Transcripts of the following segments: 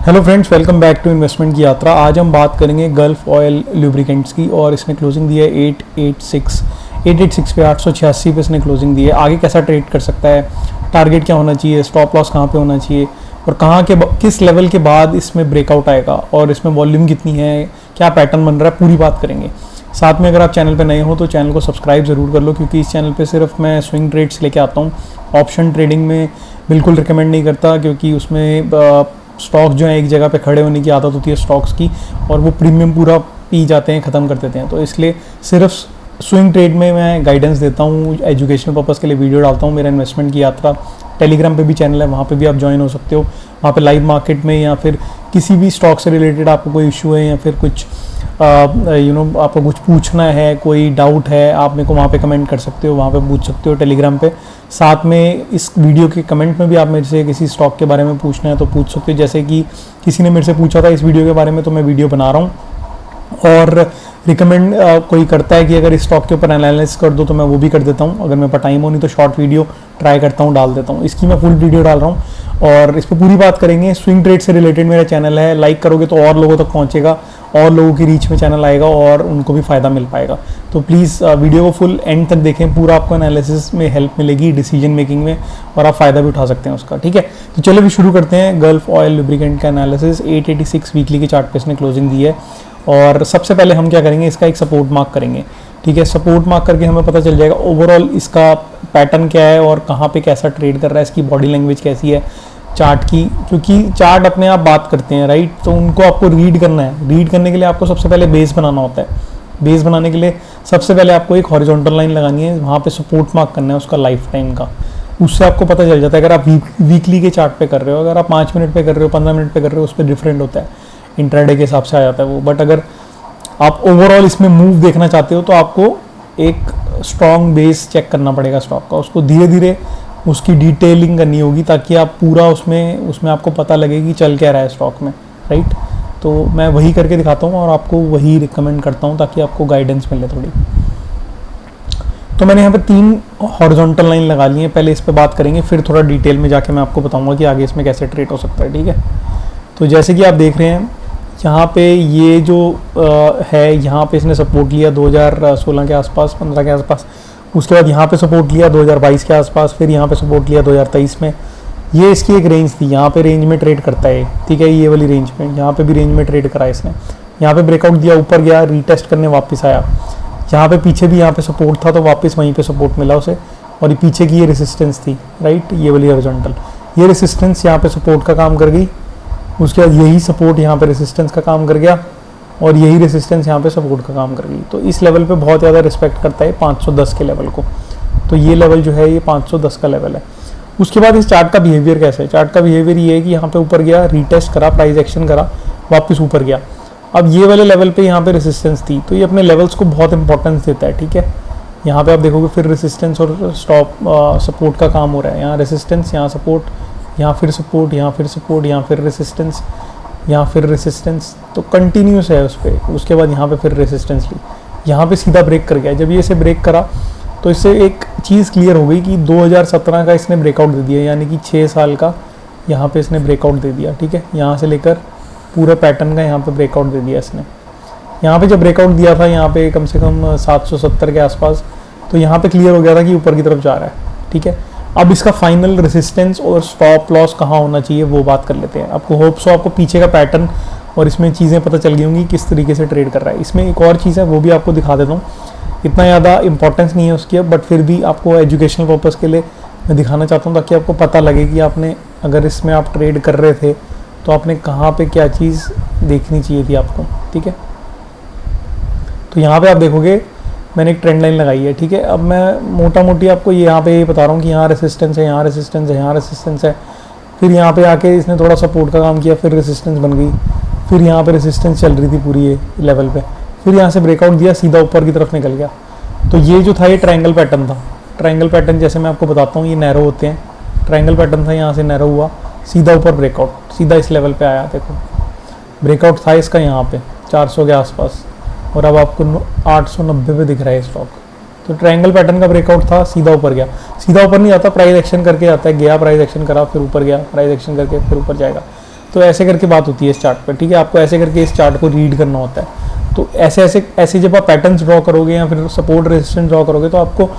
Hello friends, welcome back to investment की यात्रा। आज हम बात करेंगे गल्फ ऑयल लुब्रिकेंट्स की और इसने क्लोजिंग दी है 886 पे 886 पे इसने क्लोजिंग दी है। आगे कैसा ट्रेड कर सकता है, टारगेट क्या होना चाहिए, स्टॉप लॉस कहाँ पे होना चाहिए और कहाँ के किस लेवल के बाद इसमें ब्रेकआउट आएगा और इसमें वॉल्यूम कितनी है, क्या पैटर्न बन रहा है, पूरी बात करेंगे। साथ में अगर आप चैनल पे नए हो तो चैनल को सब्सक्राइब ज़रूर कर लो, क्योंकि इस चैनल पे सिर्फ मैं स्विंग ट्रेड्स लेके आता हूँ। ऑप्शन ट्रेडिंग में बिल्कुल रिकमेंड नहीं करता, क्योंकि उसमें स्टॉक्स जो है एक जगह पे खड़े होने की आदत होती है स्टॉक्स की, और वो प्रीमियम पूरा पी जाते हैं, ख़त्म कर देते हैं। तो इसलिए सिर्फ स्विंग ट्रेड में मैं गाइडेंस देता हूँ, एजुकेशनल पर्पज़ के लिए वीडियो डालता हूँ। मेरा इन्वेस्टमेंट की यात्रा टेलीग्राम पे भी चैनल है, वहाँ पे भी आप ज्वाइन हो सकते हो। वहाँ पे लाइव मार्केट में या फिर किसी भी स्टॉक से रिलेटेड आपको कोई इशू है या फिर कुछ आपको कुछ पूछना है, कोई डाउट है, आप मेरे को वहाँ पे कमेंट कर सकते हो, वहाँ पे पूछ सकते हो टेलीग्राम पे। साथ में इस वीडियो के कमेंट में भी आप मेरे से किसी स्टॉक के बारे में पूछना है तो पूछ सकते हो। जैसे कि किसी ने मेरे से पूछा था इस वीडियो के बारे में, तो मैं वीडियो बना रहा हूँ। और रिकमेंड कोई करता है कि अगर इस स्टॉक के ऊपर एनालिसिस कर दो तो मैं वो भी कर देता हूँ। अगर मेरे पास टाइम हो, नहीं तो शॉर्ट वीडियो ट्राई करता हूँ, डाल देता हूँ। इसकी मैं फुल वीडियो डाल रहा हूँ और इस पर पूरी बात करेंगे। स्विंग ट्रेड से रिलेटेड मेरा चैनल है, लाइक करोगे तो और लोगों तक पहुँचेगा, और लोगों की रीच में चैनल आएगा और उनको भी फ़ायदा मिल पाएगा। तो प्लीज़ वीडियो को फुल एंड तक देखें, पूरा आपको एनालिसिस में हेल्प मिलेगी डिसीजन मेकिंग में, और आप फ़ायदा भी उठा सकते हैं उसका। ठीक है, तो चलो भी शुरू करते हैं गल्फ ऑयल लुब्रिकेंट का एनालिसिस। 886 वीकली के चार्ट पे इसने क्लोजिंग दी है। और सबसे पहले हम क्या करेंगे, इसका एक सपोर्ट मार्क करेंगे। ठीक है, सपोर्ट मार्क करके हमें पता चल जाएगा ओवरऑल इसका पैटर्न क्या है और कहाँ पे कैसा ट्रेड कर रहा है, इसकी बॉडी लैंग्वेज कैसी है चार्ट की। क्योंकि चार्ट अपने आप बात करते हैं, राइट, तो उनको आपको रीड करना है। रीड करने के लिए आपको सबसे पहले बेस बनाना होता है। बेस बनाने के लिए सबसे पहले आपको एक हॉरिजॉन्टल लाइन लगानी है, वहाँ पे सपोर्ट मार्क करना है उसका लाइफ टाइम का। उससे आपको पता चल जाता है। अगर आप वीकली के चार्ट पे कर रहे हो, अगर आप 5 मिनट पे कर रहे हो, 15 मिनट पे कर रहे हो, उस पर डिफरेंट होता है, इंट्राडे के हिसाब से आ जाता है वो। बट अगर आप ओवरऑल इसमें मूव देखना चाहते हो तो आपको एक स्ट्रॉन्ग बेस चेक करना पड़ेगा स्टॉक का। उसको धीरे धीरे उसकी डिटेलिंग करनी होगी, ताकि आप पूरा उसमें आपको पता लगे कि चल क्या रहा है स्टॉक में, राइट। तो मैं वही करके दिखाता हूँ और आपको वही रिकमेंड करता हूँ, ताकि आपको गाइडेंस मिले थोड़ी। तो मैंने यहाँ पे 3 हॉरिजॉन्टल लाइन लगा ली है। पहले इस पर बात करेंगे, फिर थोड़ा डिटेल में जाके मैं आपको बताऊँगा कि आगे इसमें कैसे ट्रेड हो सकता है। ठीक है, तो जैसे कि आप देख रहे हैं यहाँ पे ये जो है, यहाँ पे इसने सपोर्ट लिया 2016 के आसपास, 15 के आसपास। उसके बाद यहाँ पे सपोर्ट लिया 2022 के आसपास, फिर यहाँ पे सपोर्ट लिया 2023 में। ये इसकी एक रेंज थी, यहाँ पे रेंज में ट्रेड करता है, ठीक है, ये वाली रेंज में। यहाँ पे भी रेंज में ट्रेड करा इसने। यहाँ पे ब्रेकआउट दिया, ऊपर गया, रीटेस्ट करने वापस आया। यहाँ पे पीछे भी यहाँ पे सपोर्ट था, तो वापस वहीं पे सपोर्ट मिला उसे। और ये पीछे की ये रेसिस्टेंस थी, राइट, ये वाली हॉरिजॉन्टल, ये रेसिस्टेंस यहाँ पे सपोर्ट का काम कर गई। उसके बाद यही सपोर्ट यहाँ पे रेसिस्टेंस का काम कर गया, और यही रेसिस्टेंस यहाँ पे सपोर्ट का काम कर गई। तो इस लेवल पे बहुत ज़्यादा रिस्पेक्ट करता है 510 के लेवल को। तो ये लेवल जो है ये 510 का लेवल है। उसके बाद इस चार्ट का बिहेवियर कैसा है, चार्ट का बिहेवियर ये है कि यहाँ पे ऊपर गया, रीटेस्ट करा, प्राइस एक्शन करा, वापस ऊपर गया। अब ये वाले लेवल पे यहाँ पे रेसिस्टेंस थी, तो ये अपने लेवल्स को बहुत इंपॉर्टेंस देता है। ठीक है, यहाँ पे आप देखोगे फिर रेसिस्टेंस और स्टॉप सपोर्ट का काम हो रहा है। यहाँ रेसिस्टेंस, यहाँ सपोर्ट, यहाँ फिर सपोर्ट, यहाँ फिर सपोर्ट, यहाँ फिर रेसिस्टेंस, यहाँ फिर रेसिस्टेंस। तो कंटिन्यूस है उस पर। उसके बाद यहाँ पे फिर रेसिस्टेंस ली, यहाँ पे सीधा ब्रेक कर गया। जब ये इसे ब्रेक करा तो इससे एक चीज़ क्लियर हो गई कि 2017 का इसने ब्रेकआउट दे दिया, यानी कि 6 साल का यहाँ पे इसने ब्रेकआउट दे दिया। ठीक है, यहाँ से लेकर पूरा पैटर्न का यहाँ पे ब्रेकआउट दे दिया इसने। यहाँ पे जब ब्रेकआउट दिया था यहाँ पे कम से कम 770 के आसपास, तो यहाँ पे क्लियर हो गया था कि ऊपर की तरफ जा रहा है। ठीक है, अब इसका फाइनल रेसिस्टेंस और स्टॉप लॉस कहाँ होना चाहिए वो बात कर लेते हैं। आपको होप्स हो आपको पीछे का पैटर्न और इसमें चीज़ें पता चल गई होंगी किस तरीके से ट्रेड कर रहा है। इसमें एक और चीज़ है, वो भी आपको दिखा देता हूँ। इतना ज़्यादा इंपॉर्टेंस नहीं है उसकी अब, बट फिर भी आपको एजुकेशनल पर्पज़ के लिए मैं दिखाना चाहता हूँ, ताकि आपको पता लगे कि आपने अगर इसमें आप ट्रेड कर रहे थे तो आपने कहाँ पर क्या चीज़ देखनी चाहिए थी आपको। ठीक है, तो यहाँ पर आप देखोगे मैंने एक ट्रेंड लाइन लगाई है। ठीक है, अब मैं मोटा मोटी आपको यहाँ पे बता रहा हूँ कि यहाँ रेसिस्टेंस है, यहाँ रेसिस्टेंस है, यहाँ रेसिस्टेंस है। फिर यहाँ पे आके इसने थोड़ा सपोर्ट का काम किया, फिर रेसिस्टेंस बन गई, फिर यहाँ पे रेसिस्टेंस चल रही थी पूरी ये लेवल पे, फिर यहाँ से ब्रेकआउट दिया, सीधा ऊपर की तरफ निकल गया। तो ये जो था ये ट्रायंगल पैटर्न था। ट्रायंगल पैटर्न जैसे मैं आपको बताता हूँ, ये नैरो होते हैं। ट्रायंगल पैटर्न था, यहाँ से नैरो हुआ, सीधा ऊपर ब्रेकआउट, सीधा इस लेवल पर आया। देखो ब्रेकआउट था इसका यहाँ पे 400 के आसपास, और अब आपको 890 पे दिख रहा है स्टॉक। तो ट्रायंगल पैटर्न का ब्रेकआउट था, सीधा ऊपर गया। सीधा ऊपर नहीं आता, प्राइस एक्शन करके आता है, गया प्राइस एक्शन करा, फिर ऊपर गया, प्राइस एक्शन करके फिर ऊपर जाएगा। तो ऐसे करके बात होती है इस चार्ट पर, ठीक है। आपको ऐसे करके इस चार्ट को रीड करना होता है। तो ऐसे जब आप पैटर्न्स ड्रॉ करोगे या फिर सपोर्ट रेजिस्टेंस ड्रॉ करोगे तो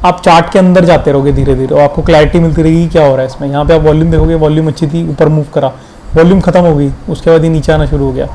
आप चार्ट के अंदर जाते रहोगे धीरे धीरे, और आपको क्लैरिटी मिलती रहेगी क्या हो रहा है इसमें। यहाँ पे आप वॉल्यूम देखोगे, वॉल्यूम अच्छी थी, ऊपर मूव करा, वॉल्यूम खत्म हो गई, उसके बाद ये नीचे आना शुरू हो गया।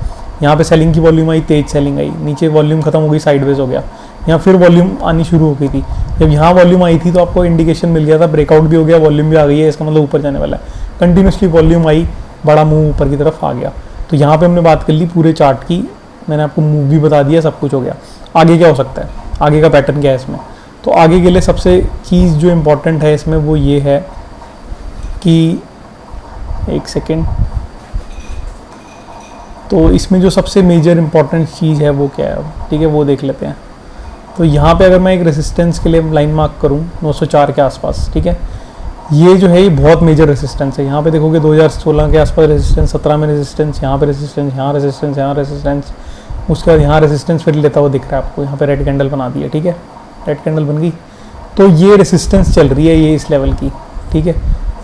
यहाँ पे सेलिंग की वॉल्यूम आई, तेज सेलिंग आई, नीचे वॉल्यूम खत्म हो गई, साइडवेज हो गया, यहाँ फिर वॉल्यूम आनी शुरू हो गई थी। जब यहाँ वॉल्यूम आई थी तो आपको इंडिकेशन मिल गया था, ब्रेकआउट भी हो गया, वॉल्यूम भी आ गई है, इसका मतलब ऊपर जाने वाला है। कंटिन्यूसली वॉल्यूम आई, बड़ा मूव ऊपर की तरफ आ गया। तो यहाँ पे हमने बात कर ली पूरे चार्ट की, मैंने आपको मूव भी बता दिया, सब कुछ हो गया। आगे क्या हो सकता है, आगे का पैटर्न क्या है इसमें। तो आगे के लिए सबसे चीज़ जो इम्पोर्टेंट है इसमें वो ये है कि एक सेकेंड, तो इसमें जो सबसे मेजर इम्पॉर्टेंट चीज़ है वो क्या है, ठीक है, वो देख लेते हैं। तो यहाँ पे अगर मैं एक रेसिस्टेंस के लिए लाइन मार्क करूँ 904 के आसपास, ठीक है, ये जो है ये बहुत मेजर रेसिस्टेंस है। यहाँ पे देखोगे 2016 के आसपास रेसिस्टेंस, 17 में रेसिस्टेंस, यहाँ पे रेसिस्टेंस, यहाँ रेसिस्टेंस, यहाँ रेसिस्टेंस, उसके बाद यहाँ रेसिस्टेंस फिर लेता हुआ दिख रहा है आपको। यहाँ पे रेड कैंडल बना दी है, ठीक है, रेड कैंडल बन गई। तो ये रेसिस्टेंस चल रही है ये इस लेवल की, ठीक है।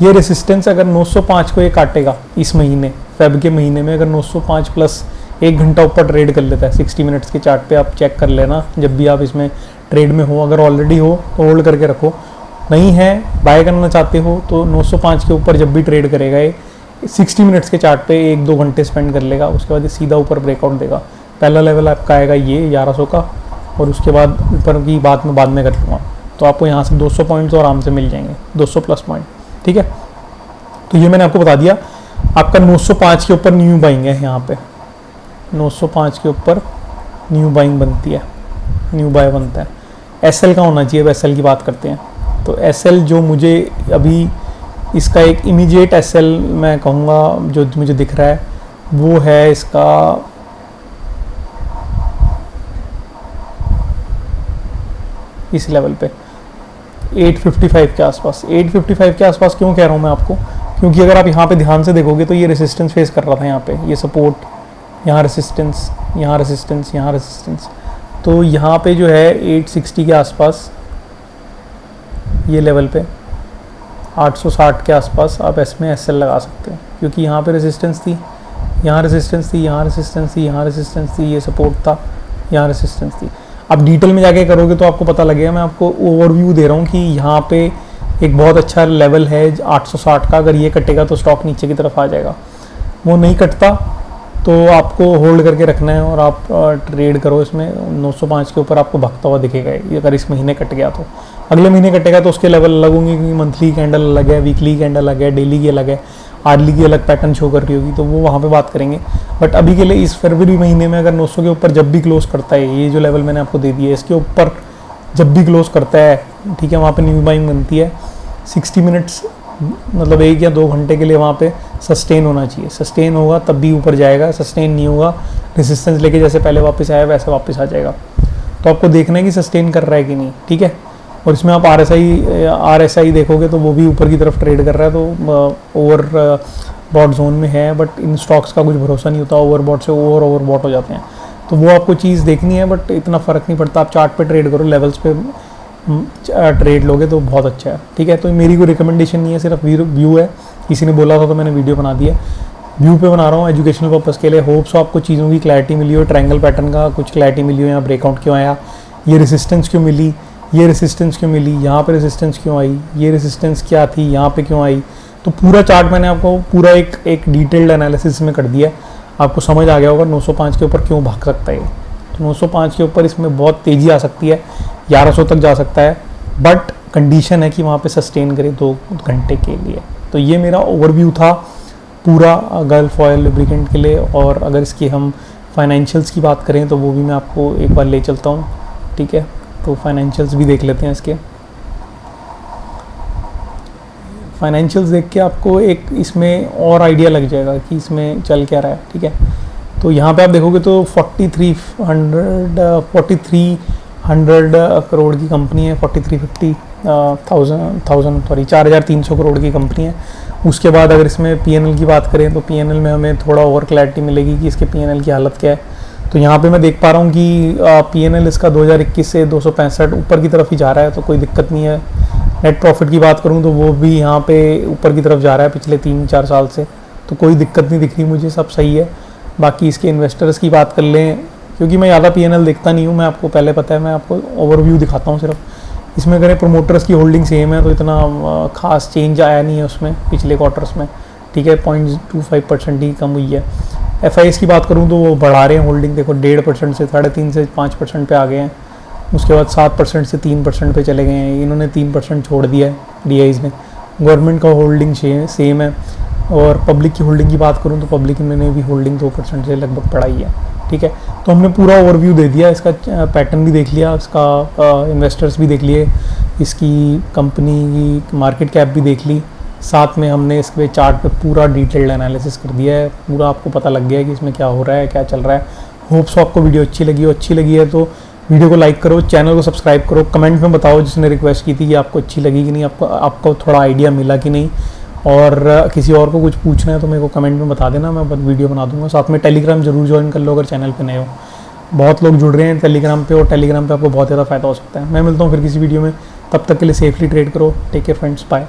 ये रेसिस्टेंस अगर 905 को ये काटेगा इस महीने, फेब के महीने में, अगर 905 प्लस 1 घंटा ऊपर ट्रेड कर लेता है 60 मिनट्स के चार्ट पे, आप चेक कर लेना जब भी आप इसमें ट्रेड में हो। अगर ऑलरेडी हो तो होल्ड करके रखो, नहीं है बाय करना चाहते हो तो 905 के ऊपर जब भी ट्रेड करेगा ये 60 मिनट्स के चार्ट पे 1-2 घंटे स्पेंड कर लेगा, उसके बाद ये सीधा ऊपर ब्रेकआउट देगा। पहला लेवल आपका आएगा ये 1100 का, और उसके बाद ऊपर की बात मैं बाद में कर लूँगा। तो आपको यहाँ से 200 पॉइंट्स और आराम से मिल जाएंगे, 200 प्लस पॉइंट, ठीक है। तो ये मैंने आपको बता दिया। आपका 905 के ऊपर न्यू बाइंग है, यहाँ पे 905 के ऊपर न्यू बाइंग बनती है, न्यू बाय बनता है। एसएल का होना चाहिए, अब एसएल की बात करते हैं। तो एसएल जो मुझे अभी इसका एक इमीडिएट एसएल मैं कहूँगा जो मुझे दिख रहा है वो है इसका इस लेवल पे 855 के आसपास। 855 के आसपास क्यों कह रहा हूँ मैं आपको, क्योंकि अगर आप यहाँ पे ध्यान से देखोगे तो ये रेसिस्टेंस फेस कर रहा था, यहाँ पे ये सपोर्ट, यहाँ रेसिस्टेंस, यहाँ रेसिस्टेंस, यहाँ रेसिस्टेंस। तो यहाँ पे जो है 860 के आसपास ये लेवल पे 860 के आसपास आप इसमें एसएल लगा सकते हैं, क्योंकि यहाँ पे रेसिस्टेंस थी, यहाँ रेसिस्टेंस थी, यहाँ रेसिस्टेंस थी, यहाँ रेसिस्टेंस थी, ये सपोर्ट था, यहाँ रेसिस्टेंस थी। आप डिटेल में जाके करोगे तो आपको पता लगेगा। मैं आपको ओवरव्यू दे रहा हूँ कि यहाँ पे एक बहुत अच्छा लेवल है 860 का, अगर ये कटेगा तो स्टॉक नीचे की तरफ आ जाएगा। वो नहीं कटता तो आपको होल्ड करके रखना है और आप ट्रेड करो इसमें। 905 के ऊपर आपको भागता हुआ दिखेगा ये, अगर इस महीने कट गया तो। अगले महीने कटेगा तो उसके लेवल अलग होंगे, क्योंकि मंथली कैंडल अलग है, वीकली कैंडल अलग है, डेली की अलग है, आर्ली की अलग पैटर्न शो कर रही होगी, तो वो वहाँ पे बात करेंगे। बट अभी के लिए इस फरवरी महीने में अगर 900 के ऊपर जब भी क्लोज करता है, ये जो लेवल मैंने आपको दे दिया है इसके ऊपर जब भी क्लोज करता है, ठीक है, वहाँ पे न्यू बाइंग बनती है। 60 मिनट्स मतलब 1 या 2 घंटे के लिए वहाँ पे सस्टेन होना चाहिए। सस्टेन होगा तब भी ऊपर जाएगा, सस्टेन नहीं होगा रेजिस्टेंस लेके जैसे पहले वापस आया वैसे वापस आ जाएगा। तो आपको देखना है कि सस्टेन कर रहा है कि नहीं, ठीक है। और इसमें आप RSI देखोगे तो वो भी ऊपर की तरफ ट्रेड कर रहा है, तो ओवर बॉट जोन में है। बट इन स्टॉक्स का कुछ भरोसा नहीं होता, ओवर बॉट से ओवर बॉट हो जाते हैं, तो वो आपको चीज़ देखनी है। बट इतना फ़र्क नहीं पड़ता, आप चार्ट पे ट्रेड करो, लेवल्स पे ट्रेड लोगे तो बहुत अच्छा है, ठीक है। तो मेरी कोई रिकमेंडेशन नहीं है, सिर्फ व्यू है, किसी ने बोला था तो मैंने वीडियो बना दिया, व्यू पे बना रहा हूँ एजुकेशनल पर्पज़ के लिए। होप्स आपको चीज़ों की क्लैरिटी मिली हो, ट्रायंगल पैटर्न का कुछ क्लैरिटी मिली हो, यहाँ ब्रेकआउट क्यों आया, ये रेसिस्टेंस क्यों मिली, ये रेसिस्टेंस क्यों मिली, यहाँ पे रेसिस्टेंस क्यों आई, ये रेसिस्टेंस क्या थी, यहाँ पे क्यों आई। तो पूरा चार्ट मैंने आपको पूरा एक डिटेल्ड एनालिसिस में कर दिया, आपको समझ आ गया होगा 905 के ऊपर क्यों भाग सकता है। तो 905 के ऊपर इसमें बहुत तेज़ी आ सकती है, 1100 तक जा सकता है, बट कंडीशन है कि वहाँ पे सस्टेन करे 2 घंटे के लिए। तो ये मेरा ओवरव्यू था पूरा गल्फ ऑयल लुब्रिकेंट के लिए। और अगर इसकी हम फाइनेंशियल्स की बात करें तो वो भी मैं आपको एक बार ले चलता हूँ, ठीक है। तो फाइनेंशियल्स भी देख लेते हैं इसके। फाइनेंशियल्स देख के आपको एक इसमें और आइडिया लग जाएगा कि इसमें चल क्या रहा है, ठीक है। तो यहाँ पे आप देखोगे तो 4300 करोड़ की कंपनी है, 4,300 करोड़ की कंपनी है। उसके बाद अगर इसमें PNL की बात करें तो PNL में हमें थोड़ा और क्लैरिटी मिलेगी कि इसके PNL की हालत क्या है। तो यहाँ पे मैं देख पा रहा हूँ कि PNL इसका 2021 से 265 ऊपर की तरफ ही जा रहा है, तो कोई दिक्कत नहीं है। नेट प्रॉफिट की बात करूँ तो वो भी यहाँ पे ऊपर की तरफ जा रहा है पिछले 3-4 साल से, तो कोई दिक्कत नहीं दिख रही मुझे, सब सही है। बाकी इसके इन्वेस्टर्स की बात कर लें, क्योंकि मैं ज़्यादा P&L देखता नहीं हूँ, मैं आपको पहले पता है, मैं आपको ओवरव्यू दिखाता हूँ सिर्फ। इसमें अगर प्रोमोटर्स की होल्डिंग सेम है तो इतना खास चेंज आया नहीं है उसमें पिछले क्वार्टर्स में, ठीक है, 0.25% ही कम हुई है। FIs की बात करूँ तो वो बढ़ा रहे हैं होल्डिंग, देखो 1.5% से 3.5 से 5% पे आ गए हैं, उसके बाद 7% से 3% पे चले गए हैं, इन्होंने 3% छोड़ दिया है DIs में। गवर्नमेंट का होल्डिंग सेम है। और पब्लिक की होल्डिंग की बात करूँ तो पब्लिक ने भी होल्डिंग 2% से लगभग बढ़ाई है, ठीक है। तो हमने पूरा ओवरव्यू दे दिया, इसका पैटर्न भी देख लिया, इसका इन्वेस्टर्स भी देख लिए, इसकी कंपनी की मार्केट कैप भी देख ली, साथ में हमने इसके चार्ट पे पूरा डिटेल्ड एनालिसिस कर दिया है, पूरा आपको पता लग गया है कि इसमें क्या हो रहा है, क्या चल रहा है। होप्स आपको वीडियो अच्छी लगी है तो वीडियो को लाइक करो, चैनल को सब्सक्राइब करो, कमेंट में बताओ जिसने रिक्वेस्ट की थी कि आपको अच्छी लगी कि नहीं, आपको थोड़ा आइडिया मिला कि नहीं, और किसी और को कुछ पूछना है तो मेरे को कमेंट में बता देना, मैं वीडियो बना दूंगा। साथ में टेलीग्राम जरूर ज्वाइन कर लो अगर चैनल पे नए हो, बहुत लोग जुड़ रहे हैं टेलीग्राम पे, और टेलीग्राम पे आपको बहुत ज़्यादा फ़ायदा हो सकता है। मैं मिलता हूँ फिर किसी वीडियो में, तब तक के लिए सेफली ट्रेड करो। Take care friends, bye.